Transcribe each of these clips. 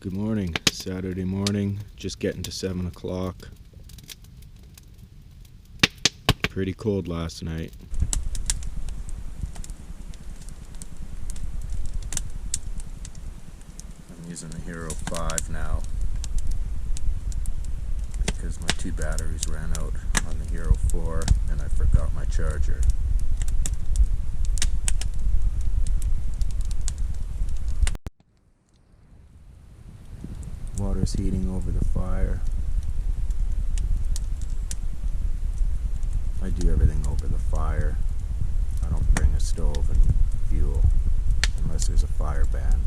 Good morning. Saturday morning, just getting to 7 o'clock. Pretty cold last night. I'm using the Hero 5 now because my 2 batteries ran out on the Hero 4 and I forgot my charger. Water's heating over the fire. I do everything over the fire. I don't bring a stove and fuel unless there's a fire ban.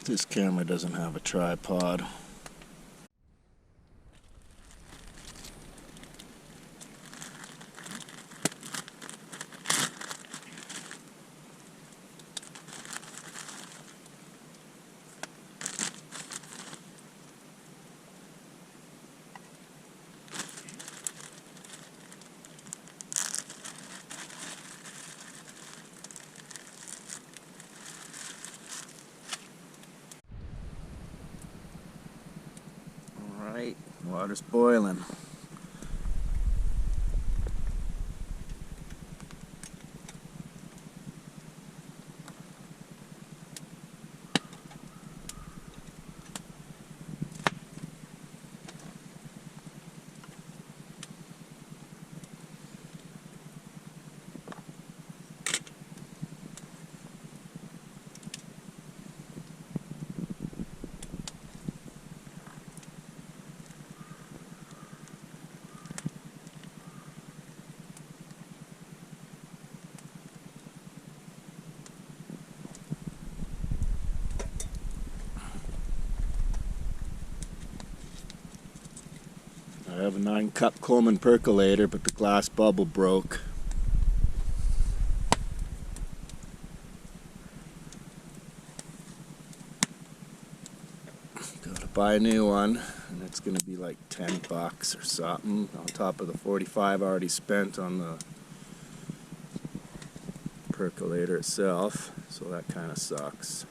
This camera doesn't have a tripod. Alright, water's boiling. I have a 9-cup Coleman percolator, but the glass bubble broke. Gotta buy a new one, and it's gonna be like $10 or something, on top of the 45 already spent on the percolator itself, so that kinda sucks.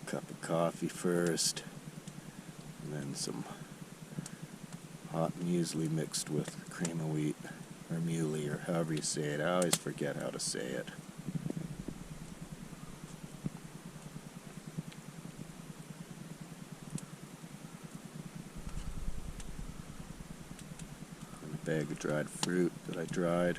Cup of coffee first, and then some hot muesli mixed with cream of wheat, or muley, or however you say it. I always forget how to say it. And a bag of dried fruit that I dried.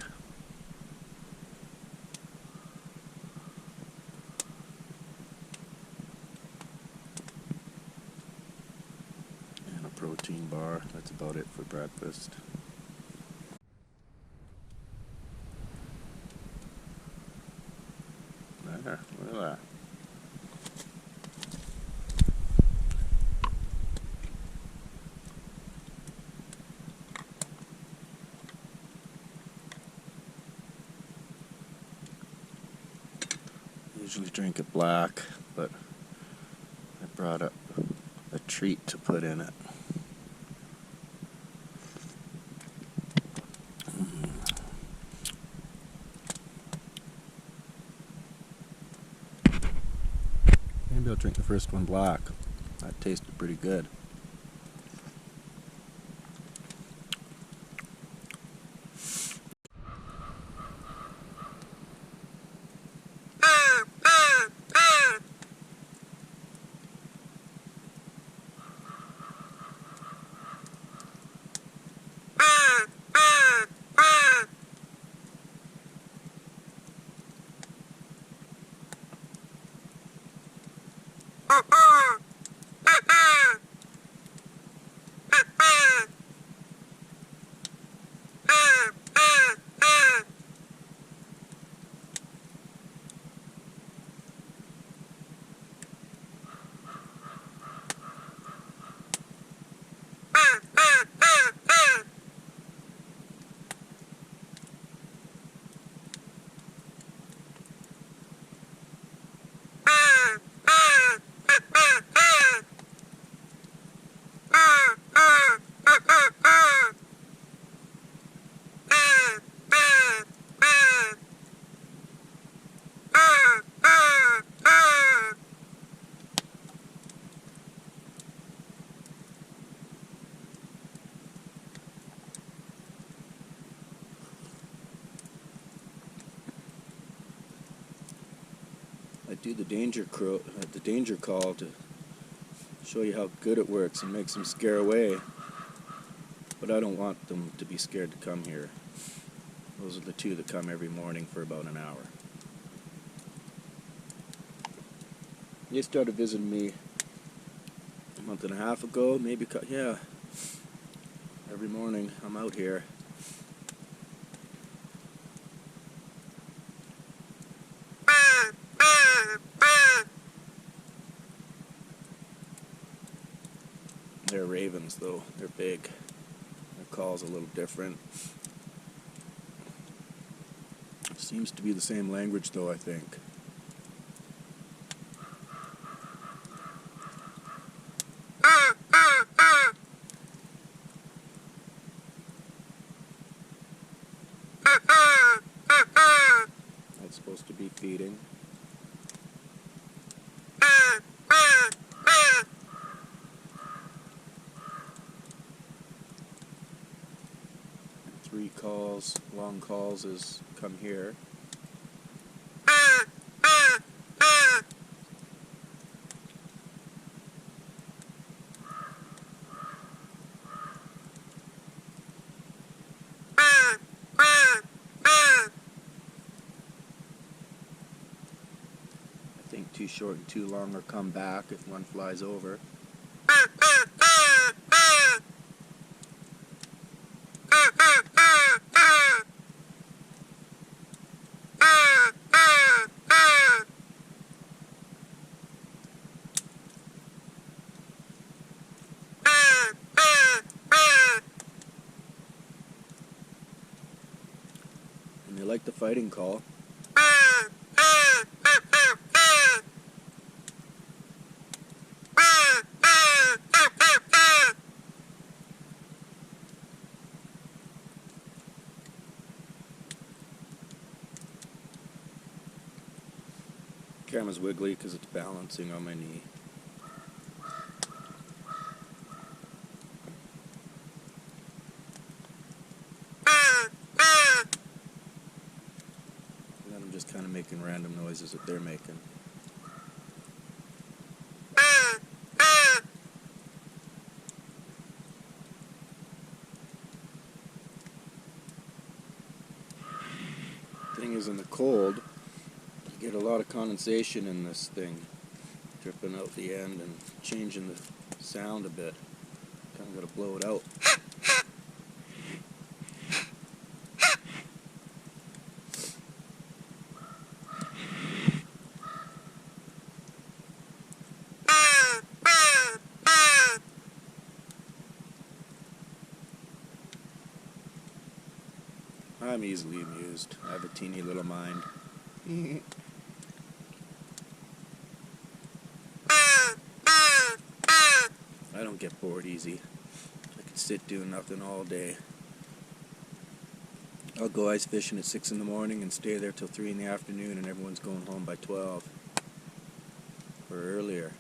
Protein bar. That's about it for breakfast. There, look at that. usually drink it black, but I brought up a treat to put in it. Maybe I'll drink the first one black. That tasted pretty good. I do the danger call to show you how good it works and makes them scare away. But I don't want them to be scared to come here. Those are the two that come every morning for about an hour. They started visiting me a month and a half ago, maybe, yeah. Every morning I'm out here. They're ravens though, they're big. Their call's a little different. Seems to be the same language though, I think. That's supposed to be feeding. Three calls, long calls is come here. I think too short and too long or come back if one flies over. And they like the fighting call. Camera's wiggly because it's balancing on my knee. And then I'm just kind of making random noises that they're making. Thing is, in the cold, you get a lot of condensation in this thing, dripping out the end and changing the sound a bit. Kind of got to blow it out. I'm easily amused. I have a teeny little mind. don't get bored easy. I could sit doing nothing all day. I'll go ice fishing at 6 in the morning and stay there till 3 in the afternoon, and everyone's going home by 12 or earlier.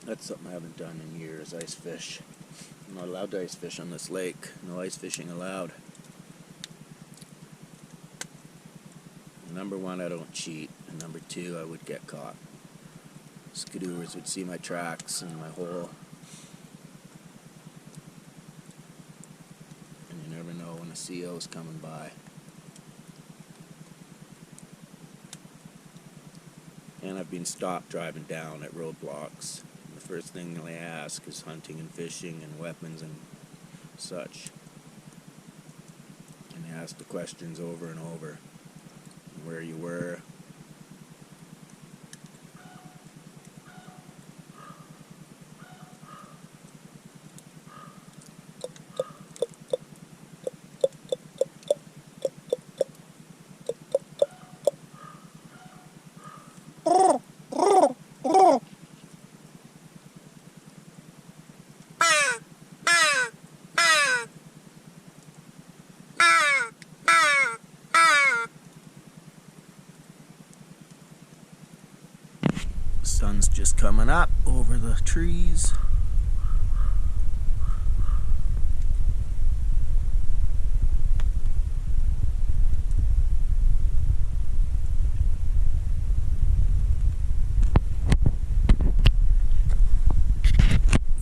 That's something I haven't done in years, ice fish. I'm not allowed to ice fish on this lake. No ice fishing allowed. Number one, I don't cheat. And number two, I would get caught. Skidoers would see my tracks and my hole. And you never know when a CO is coming by. And I've been stopped driving down at roadblocks. The first thing they ask is hunting and fishing and weapons and such. And they ask the questions over and over. Where you were. Sun's just coming up over the trees.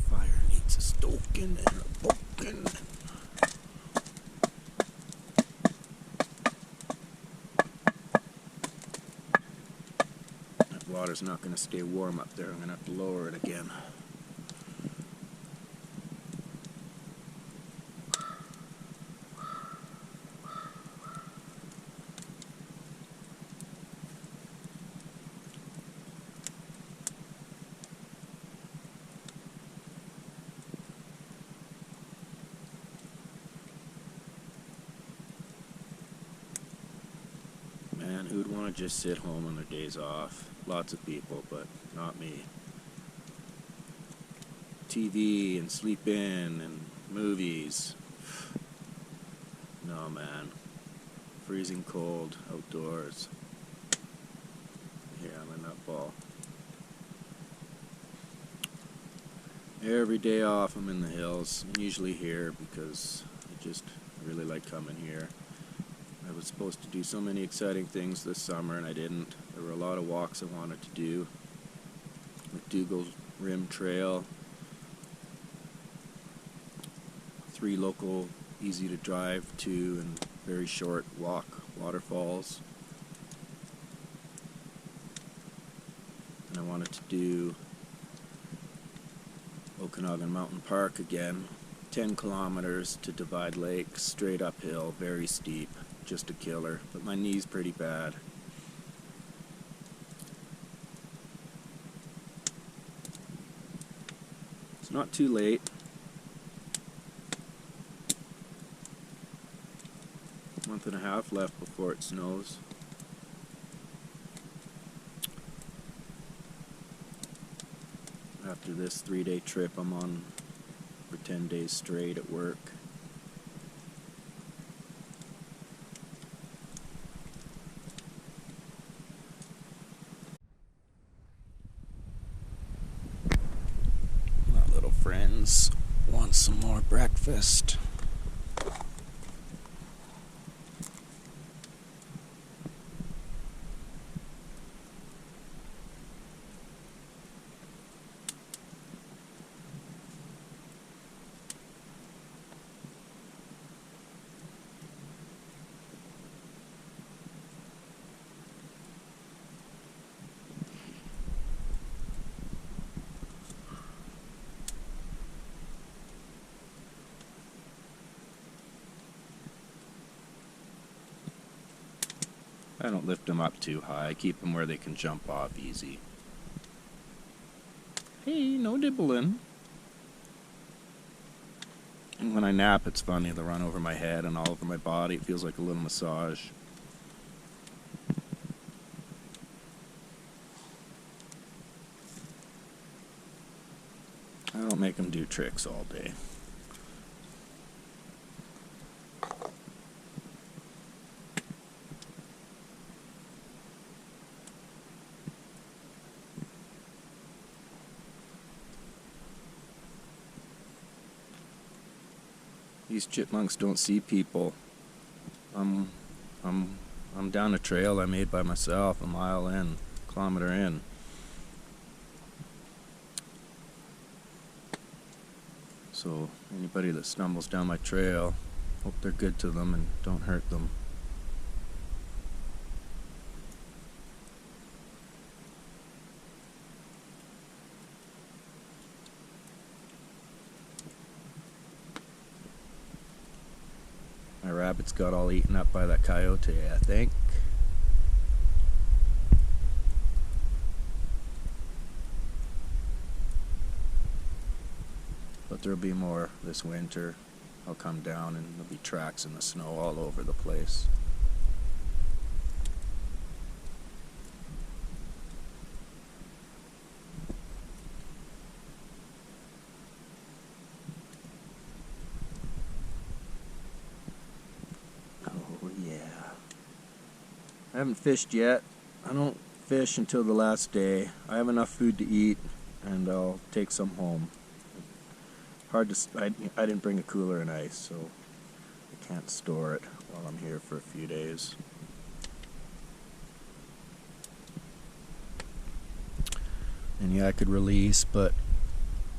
Fire needs a stoking and a poking. Water's not going to stay warm up there. I'm going to have to lower it again. Man, who'd want to just sit home on their days off? Lots of people, but not me. TV and sleep in and movies. No, man. Freezing cold outdoors. Yeah, I'm a nutball. Every day off I'm in the hills. I'm usually here because I really like coming here. I was supposed to do so many exciting things this summer and I didn't. There were a lot of walks I wanted to do. McDougall's Rim Trail. 3 local, easy to drive to and very short walk waterfalls. And I wanted to do Okanagan Mountain Park again. 10 kilometers to Divide Lake, straight uphill, very steep. Just a killer, but my knee's pretty bad. It's not too late. Month and a half left before it snows. After this 3-day trip I'm on for 10 days straight at work. My little friends want some more breakfast. I don't lift them up too high. I keep them where they can jump off easy. Hey, no nibbling. And when I nap, it's funny. They run over my head and all over my body. It feels like a little massage. I don't make them do tricks all day. These chipmunks don't see people. I'm down a trail I made by myself, a mile in, kilometer in. So anybody that stumbles down my trail, hope they're good to them and don't hurt them. My rabbits got all eaten up by that coyote, I think. But there'll be more this winter. I'll come down and there'll be tracks in the snow all over the place. Oh yeah. I haven't fished yet. I don't fish until the last day. I have enough food to eat and I'll take some home. Hard to, I didn't bring a cooler and ice, so I can't store it while I'm here for a few days. And yeah, I could release, but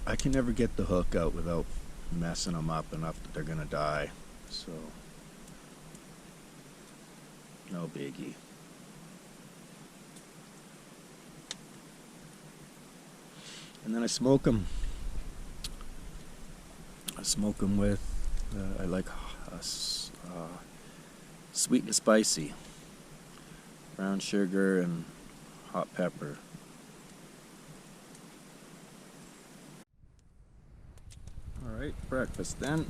I can never get the hook out without messing them up enough that they're gonna die. So, no biggie. And then I smoke them. I smoke them with, I like sweet and spicy, brown sugar and hot pepper. Alright, breakfast then.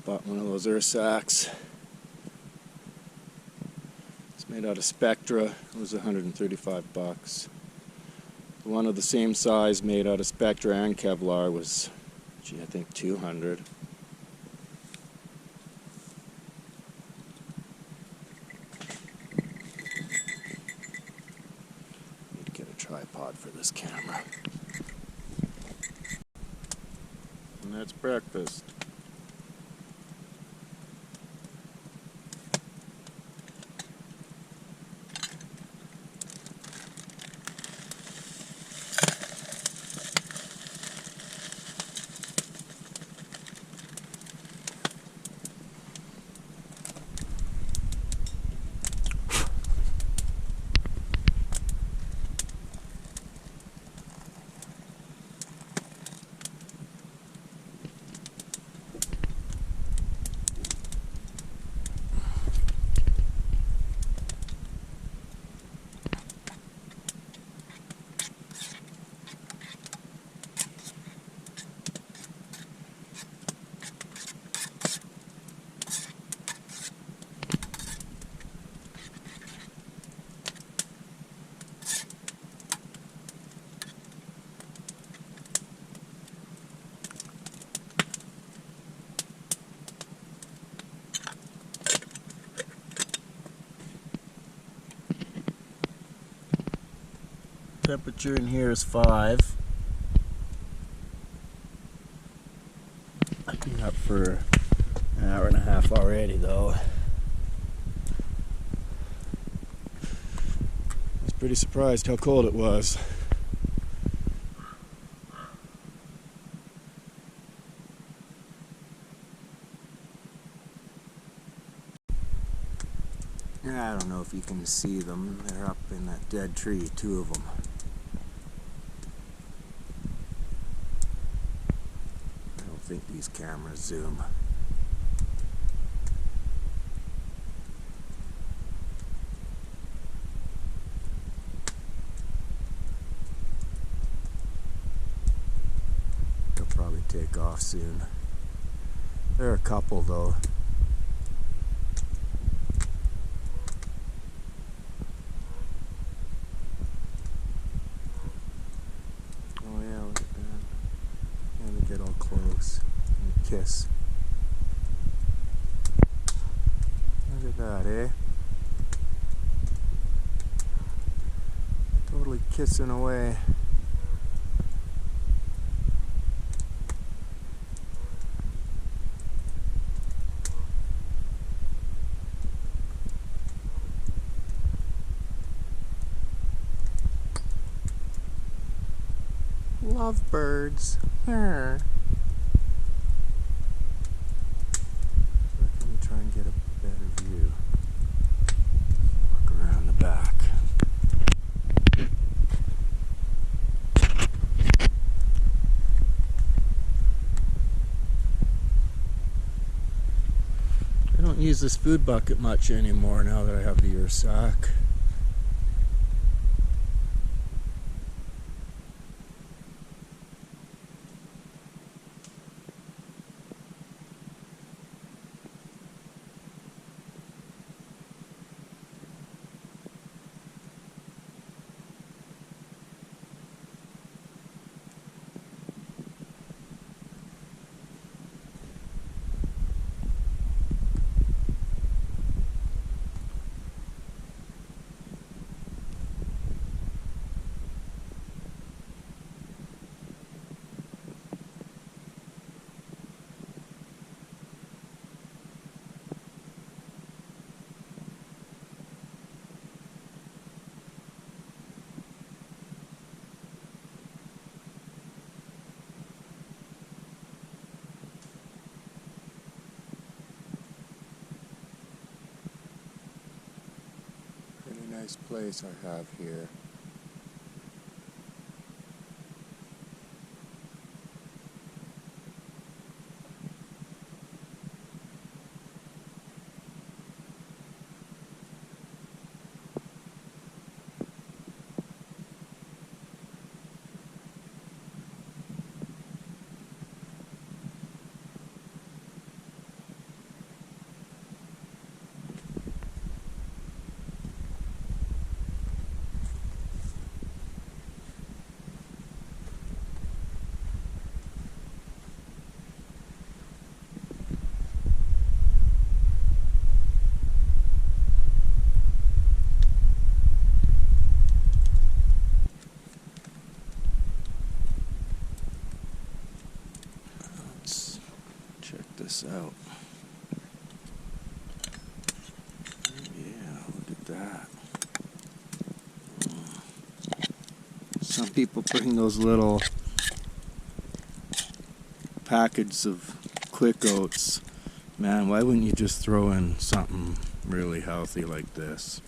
Bought one of those earth sacks. It's made out of Spectra. It was $135. The one of the same size made out of Spectra and Kevlar was, gee, I think $200. Need to get a tripod for this camera. And that's breakfast. Temperature in here is 5. I've been up for an hour and a half already though. I was pretty surprised how cold it was. I don't know if you can see them. They're up in that dead tree, two of them. I don't think these cameras zoom. They'll probably take off soon. There are a couple though. Get all close and kiss. Look at that, eh? Totally kissing away. Lovebirds. Let me try and get a better view. Look around the back. I don't use this food bucket much anymore now that I have the ear sack. Nice place I have here. This out. Yeah, look at that. Some people bring those little packets of quick oats. Man, why wouldn't you just throw in something really healthy like this?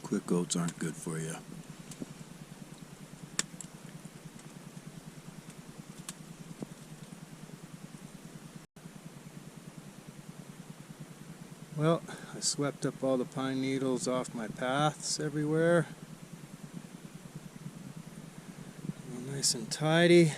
Quick oats aren't good for you. Well, I swept up all the pine needles off my paths everywhere. All nice and tidy.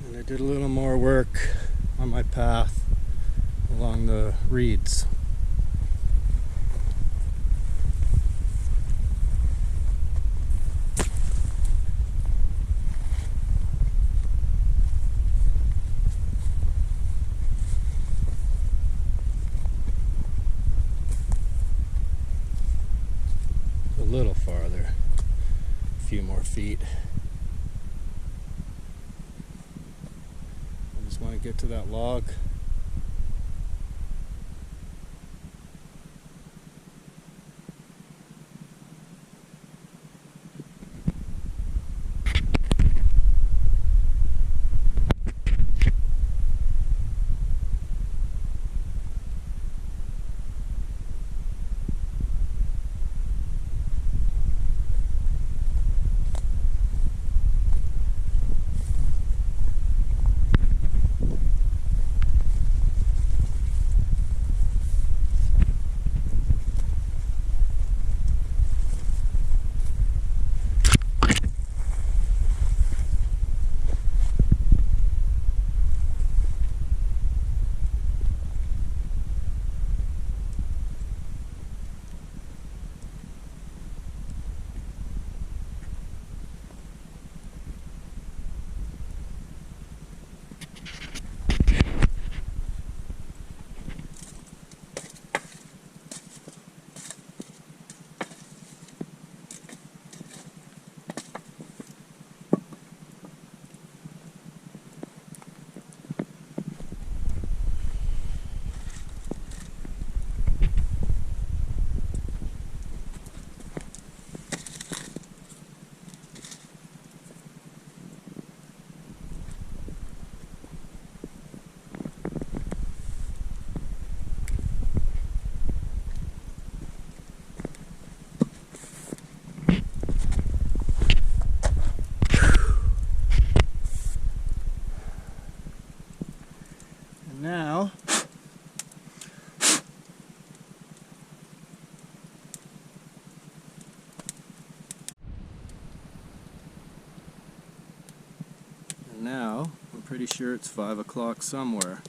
And I did a little more work on my path along the reeds. little farther, a few more feet. I just want to get to that log. Now, I'm pretty sure it's 5 o'clock somewhere.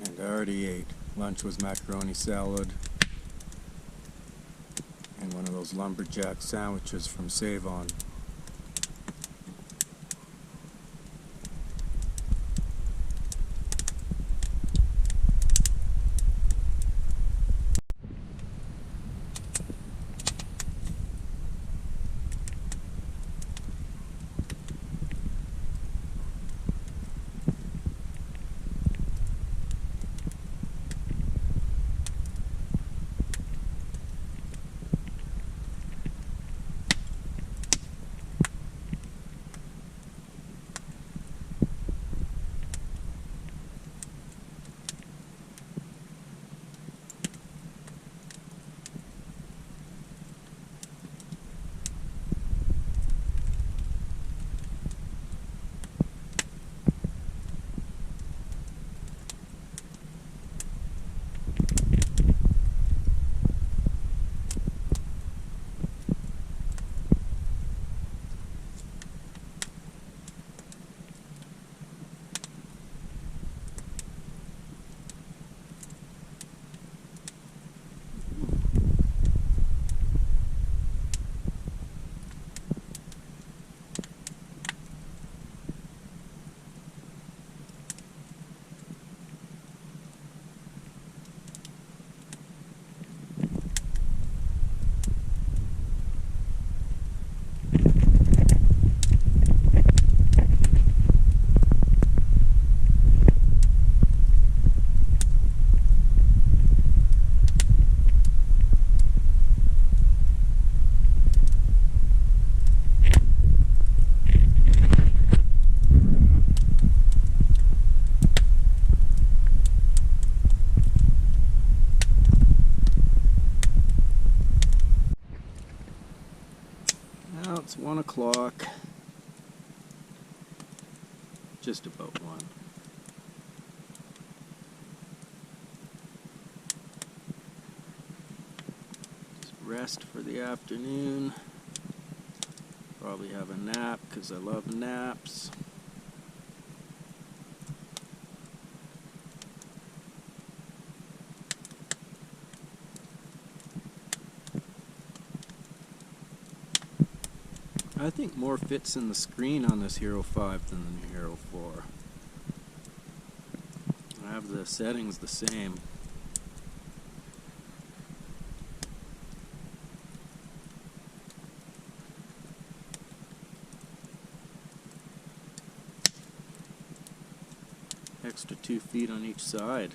And I already ate. Lunch was macaroni salad and one of those lumberjack sandwiches from Save-On. o'clock. Just about 1. Just rest for the afternoon. Probably have a nap because I love naps. I think more fits in the screen on this Hero 5 than the Hero 4. I have the settings the same. Extra 2 feet on each side.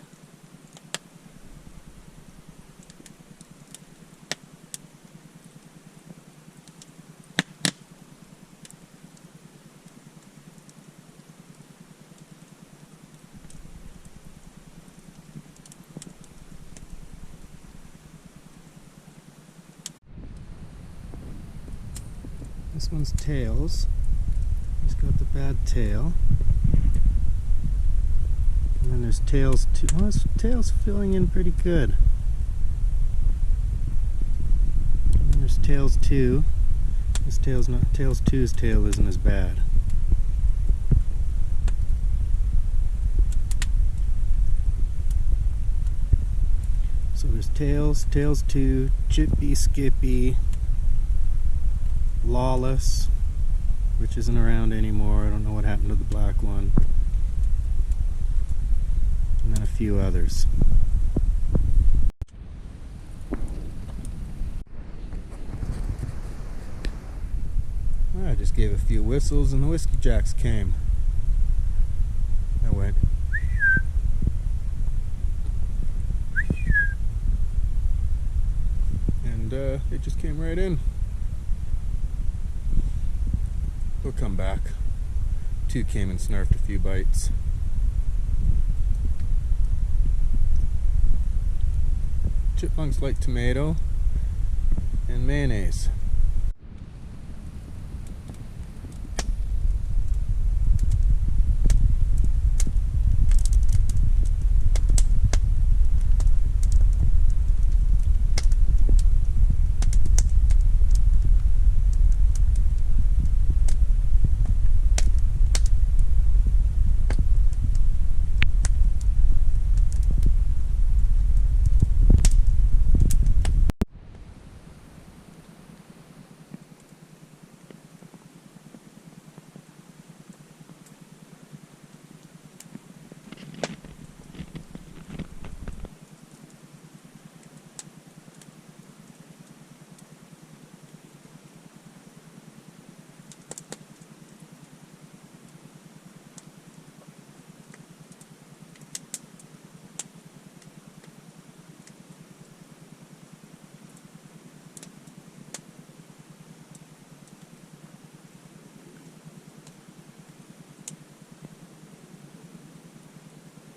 This one's tails. He's got the bad tail. And then there's tails 2. Well, his tail's filling in pretty good. And then there's tails 2. His tail's not. Tails 2's tail isn't as bad. So there's tails 2, Chippy, Skippy, Lawless, which isn't around anymore. I don't know what happened to the black one. And then a few others. I just gave a few whistles and the Whiskey Jacks came. I went. And they just came right in. They'll come back. 2 came and snarfed a few bites. Chipmunks like tomato and mayonnaise.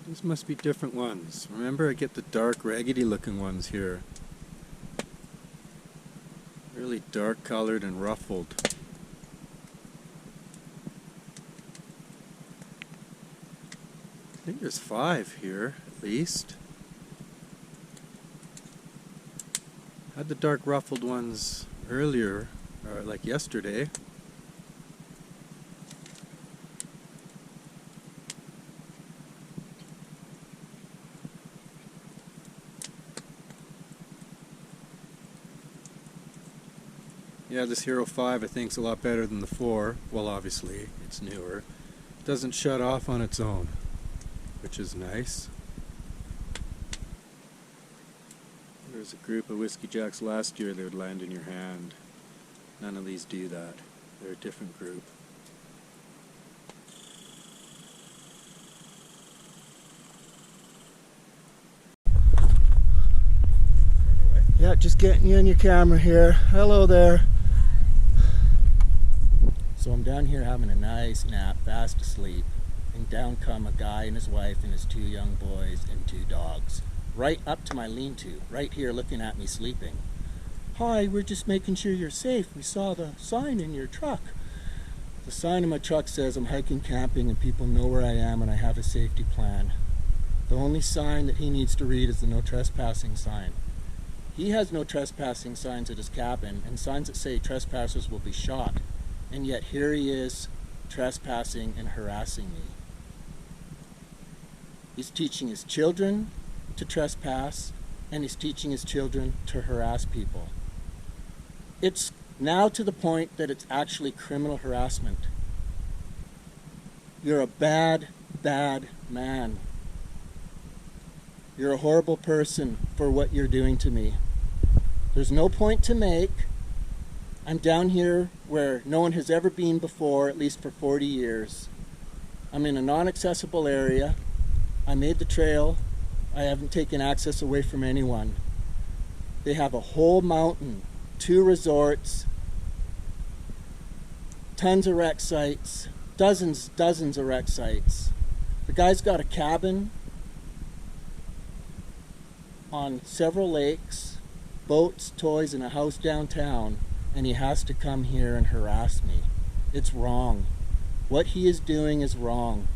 These must be different ones. Remember, I get the dark, raggedy looking ones here. Really dark colored and ruffled. I think there's 5 here, at least. I had the dark ruffled ones earlier, or like yesterday. Yeah, this Hero 5 I think is a lot better than the 4. Well, obviously, it's newer. It doesn't shut off on its own, which is nice. There's a group of Whiskey Jacks last year that would land in your hand. None of these do that. They're a different group. Yeah, just getting you in your camera here. Hello there. So I'm down here having a nice nap, fast asleep, and down come a guy and his wife and his 2 young boys and 2 dogs. Right up to my lean-to, right here looking at me sleeping. Hi, we're just making sure you're safe. We saw the sign in your truck. The sign in my truck says I'm hiking, camping, and people know where I am and I have a safety plan. The only sign that he needs to read is the no trespassing sign. He has no trespassing signs at his cabin and signs that say trespassers will be shot. And yet here he is trespassing and harassing me. He's teaching his children to trespass and he's teaching his children to harass people. It's now to the point that it's actually criminal harassment. You're a bad, bad man. You're a horrible person for what you're doing to me. There's no point to make. I'm down here where no one has ever been before, at least for 40 years. I'm in a non-accessible area. I made the trail. I haven't taken access away from anyone. They have a whole mountain, 2 resorts, tons of wreck sites, dozens of wreck sites. The guy's got a cabin on several lakes, boats, toys, and a house downtown, and he has to come here and harass me. It's wrong. What he is doing is wrong.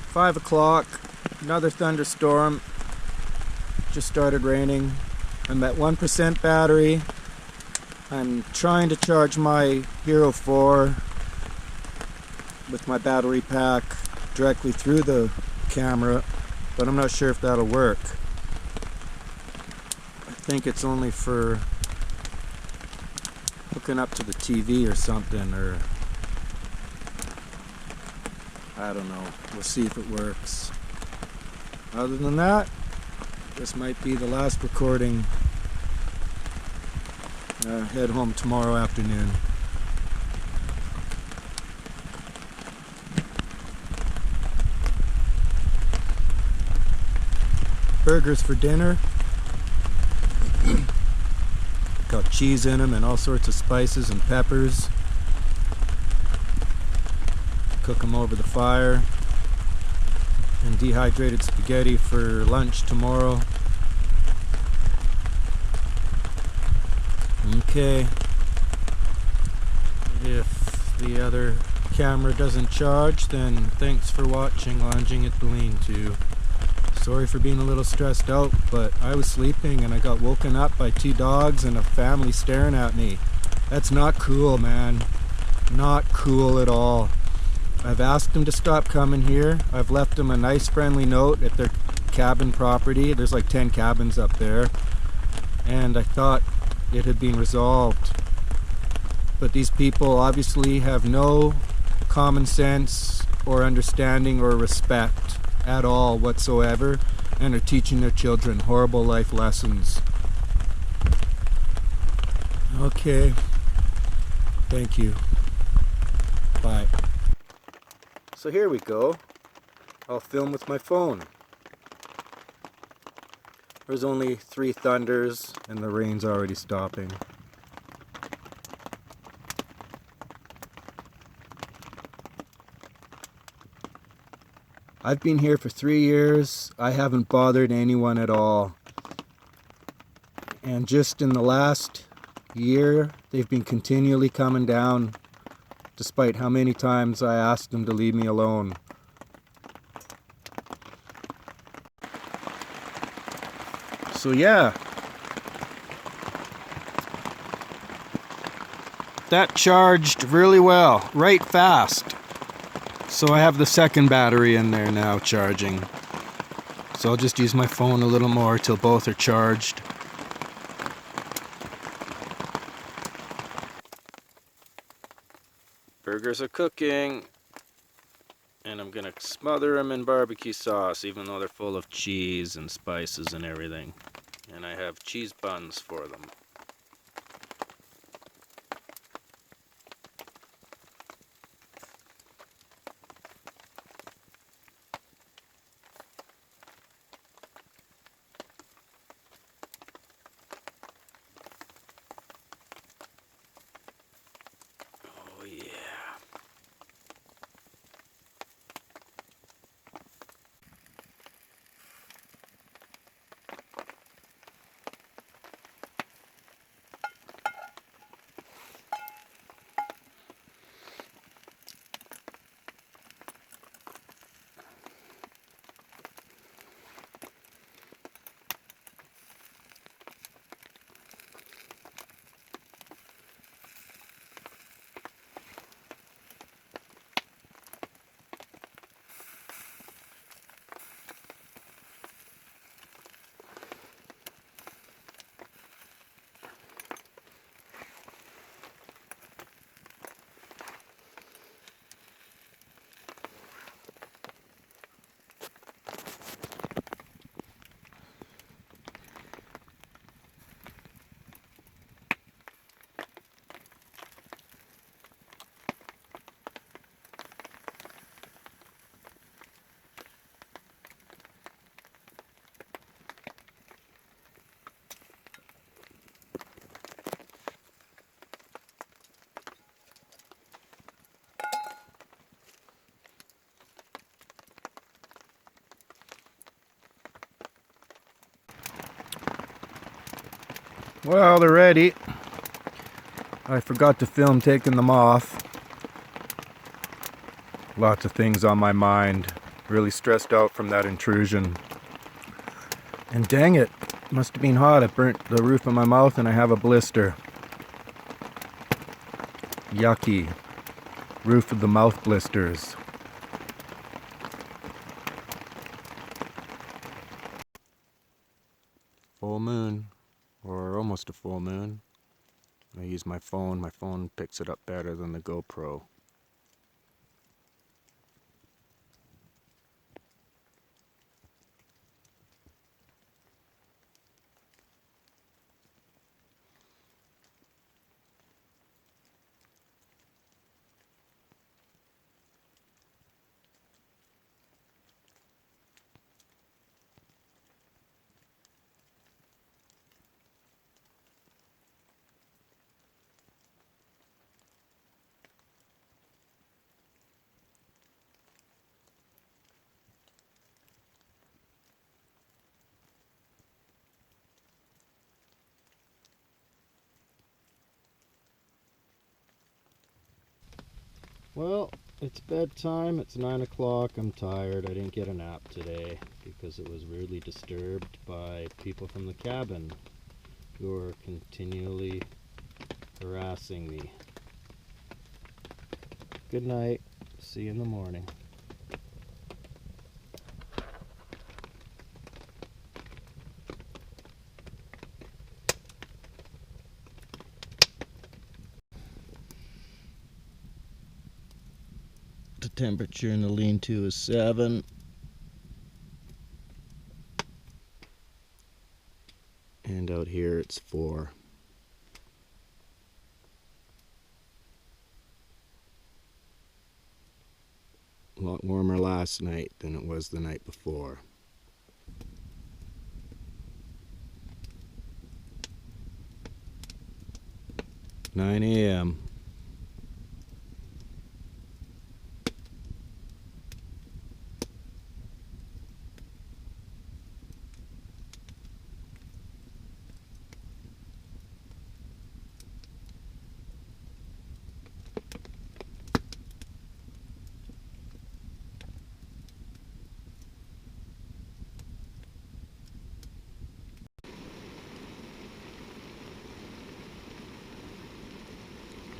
"5 o'clock, another thunderstorm. Just started raining. I'm at 1% battery. I'm trying to charge my Hero 4 with my battery pack directly through the camera, but I'm not sure if that'll work. I think it's only for hooking up to the TV or something, or I don't know. We'll see if it works. Other than that, this might be the last recording. Head home tomorrow afternoon. Burgers for dinner. Got cheese in them and all sorts of spices and peppers. Cook them over the fire. And dehydrated spaghetti for lunch tomorrow. Okay. If the other camera doesn't charge, then thanks for watching Lounging at the Lean-To. Sorry for being a little stressed out, but I was sleeping and I got woken up by 2 dogs and a family staring at me. That's not cool, man. Not cool at all. I've asked them to stop coming here. I've left them a nice friendly note at their cabin property. There's like 10 cabins up there. And I thought it had been resolved. But these people obviously have no common sense or understanding or respect at all whatsoever, and are teaching their children horrible life lessons. Okay. Thank you. Bye. So here we go. I'll film with my phone. There's only 3 thunders and the rain's already stopping. I've been here for 3 years. I haven't bothered anyone at all. And just in the last year, they've been continually coming down, despite how many times I asked them to leave me alone. So yeah, that charged really well, right fast. So I have the second battery in there now charging. So I'll just use my phone a little more till both are charged. Burgers are cooking. And I'm gonna smother them in barbecue sauce, even though they're full of cheese and spices and everything. And I have cheese buns for them. Oh yeah. Well, they're ready. I forgot to film taking them off. Lots of things on my mind. Really stressed out from that intrusion. And dang it, must have been hot. It burnt the roof of my mouth and I have a blister. Yucky. Roof of the mouth blisters. Full moon, or almost a full moon. I use my phone. My phone picks it up better than the GoPro. Well, it's bedtime. It's 9 o'clock. I'm tired. I didn't get a nap today because it was rudely disturbed by people from the cabin who are continually harassing me. Good night. See you in the morning. The temperature in the lean-to is 7. And out here it's 4. A lot warmer last night than it was the night before. "9 a.m.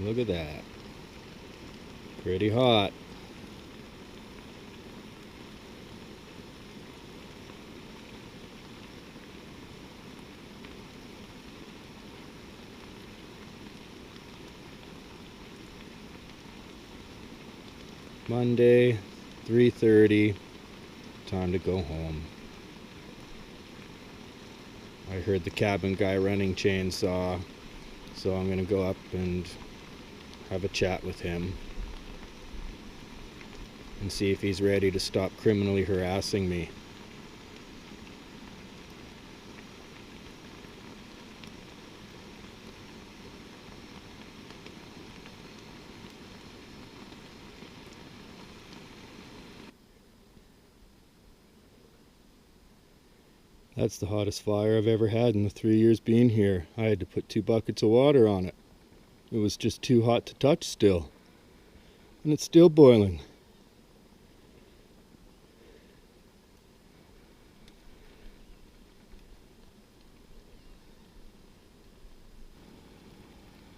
Look at that. Pretty hot. Monday, 3:30. Time to go home. I heard the cabin guy running chainsaw, so I'm gonna go up and have a chat with him and see if he's ready to stop criminally harassing me. That's the hottest fire I've ever had in the 3 years being here. I had to put 2 buckets of water on it. It was just too hot to touch still. And it's still boiling.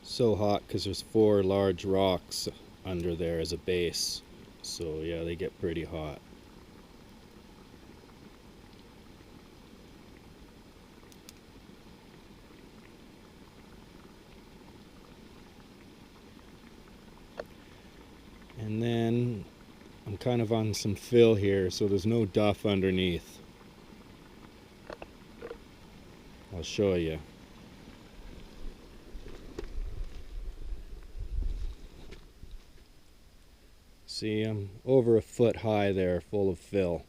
So hot because there's 4 large rocks under there as a base. So yeah, they get pretty hot. And then I'm kind of on some fill here, so there's no duff underneath. I'll show you. See, I'm over a foot high there, full of fill.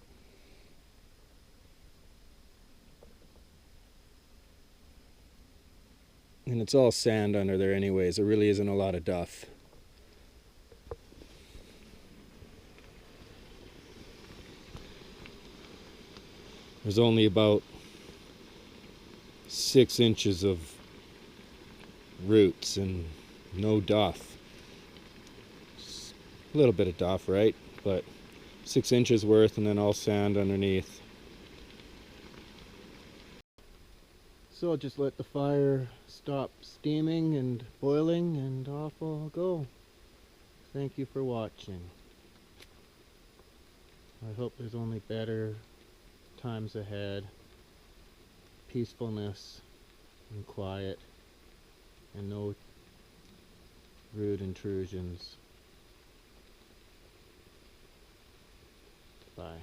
And it's all sand under there anyways. There really isn't a lot of duff. There's only about 6 inches of roots and no duff. Just a little bit of duff, right? But 6 inches worth, and then all sand underneath. So I'll just let the fire stop steaming and boiling, and off I'll go. Thank you for watching. I hope there's only better times ahead. Peacefulness and quiet, and no rude intrusions. Bye.